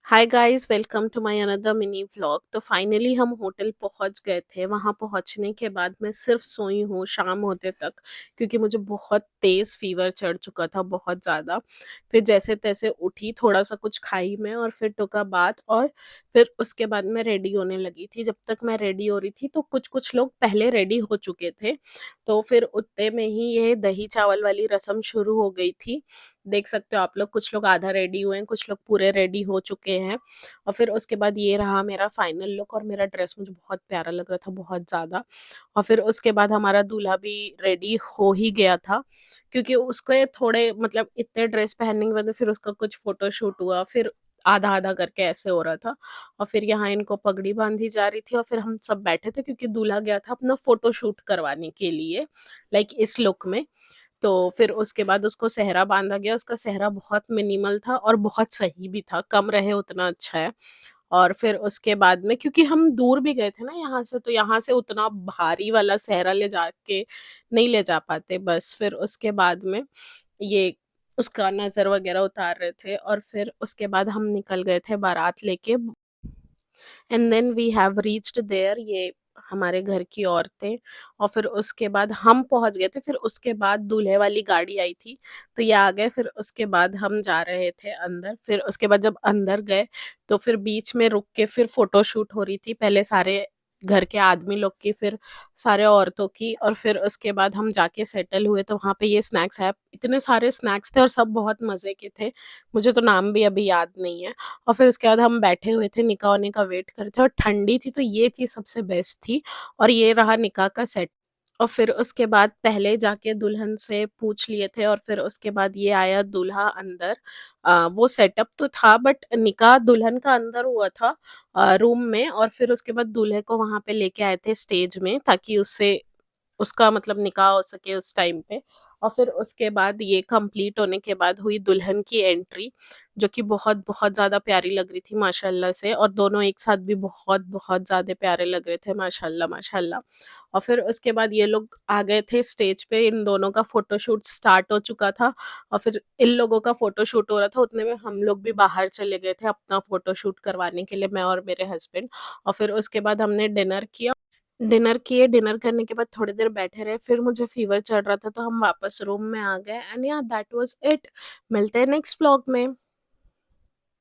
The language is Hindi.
Hi guys, welcome to my another mini vlog. तो फाइनली हम होटल पहुंच गए थे। वहां पहुंचने के बाद मैं सिर्फ सोई हूँ शाम होते तक, क्योंकि मुझे बहुत तेज फीवर चढ़ चुका था, बहुत ज़्यादा। फिर जैसे तैसे उठी, थोड़ा सा कुछ खाई मैं और फिर टुका बात, और फिर उसके बाद मैं रेडी होने लगी थी। जब तक मैं रेडी हो रही थी तो कुछ कुछ लोग पहले रेडी हो चुके थे। तो फिर उतने में ही ये दही चावल वाली रस्म शुरू हो गई थी। देख सकते हो आप लोग, कुछ लोग आधा रेडी हुए हैं, कुछ लोग पूरे रेडी हो चुके हैं। और फिर उसके बाद ये रहा मेरा फाइनल लुक, और मेरा ड्रेस मुझे बहुत प्यारा लग रहा था, बहुत ज़्यादा। और फिर उसके बाद हमारा दूल्हा भी रेडी हो ही गया था, क्योंकि उसको ये थोड़े मतलब इतने ड्रेस पहनने के बाद फिर उसका कुछ फ़ोटोशूट हुआ, फिर आधा-आधा करके ऐसे हो रहा था। और फिर यहाँ इनको पगड़ी बाँधी जा रही थी, और फिर हम सब बैठे थे, क्योंकि दूल्हा गया था अपना फ़ोटोशूट करवाने के लिए, लाइक इस लुक में। तो फिर उसके बाद उसको सेहरा बाँधा गया। उसका सेहरा बहुत मिनिमल था और बहुत सही भी था, कम रहे उतना अच्छा है। और फिर उसके बाद में, क्योंकि हम दूर भी गए थे ना यहाँ से, तो यहाँ से उतना भारी वाला सेहरा ले जाके नहीं ले जा पाते। बस फिर उसके बाद में ये उसका नज़र वग़ैरह उतार रहे थे, और फिर उसके बाद हम निकल गए थे बारात लेके। And then we have reached there, ये हमारे घर की औरतें। और फिर उसके बाद हम पहुंच गए थे। फिर उसके बाद दूल्हे वाली गाड़ी आई थी, तो ये आ गए। फिर उसके बाद हम जा रहे थे अंदर। फिर उसके बाद जब अंदर गए, तो फिर बीच में रुक के फिर फोटो शूट हो रही थी, पहले सारे घर के आदमी लोग की, फिर सारे औरतों की। और फिर उसके बाद हम जाके सेटल हुए, तो वहाँ पे ये स्नैक्स है, इतने सारे स्नैक्स थे और सब बहुत मज़े के थे। मुझे तो नाम भी अभी याद नहीं है। और फिर उसके बाद हम बैठे हुए थे, निकाह होने का वेट कर रहे थे, और ठंडी थी, तो ये चीज़ सबसे बेस्ट थी। और ये रहा निकाह का सेट। और फिर उसके बाद पहले जाके दुल्हन से पूछ लिए थे, और फिर उसके बाद ये आया दूल्हा अंदर। वो सेटअप तो था, बट निकाह दुल्हन का अंदर हुआ था रूम में। और फिर उसके बाद दूल्हे को वहाँ पे लेके आए थे स्टेज में, ताकि उससे उसका मतलब निकाह हो सके उस टाइम पे। और फिर उसके बाद ये कंप्लीट होने के बाद हुई दुल्हन की एंट्री, जो कि बहुत बहुत ज़्यादा प्यारी लग रही थी माशाल्लाह से। और दोनों एक साथ भी बहुत बहुत ज़्यादा प्यारे लग रहे थे, माशाल्लाह माशाल्लाह। और फिर उसके बाद ये लोग आ गए थे स्टेज पे, इन दोनों का फ़ोटोशूट स्टार्ट हो चुका था। और फिर इन लोगों का फ़ोटोशूट हो रहा था, उतने में हम लोग भी बाहर चले गए थे अपना फ़ोटोशूट करवाने के लिए, मैं और मेरे हस्बैंड। और फिर उसके बाद हमने डिनर किया। डिनर किए, डिनर करने के बाद थोड़ी देर बैठे रहे, फिर मुझे फ़ीवर चढ़ रहा था, तो हम वापस रूम में आ गए। एंड या दैट वाज़ इट। मिलते हैं नेक्स्ट व्लॉग में।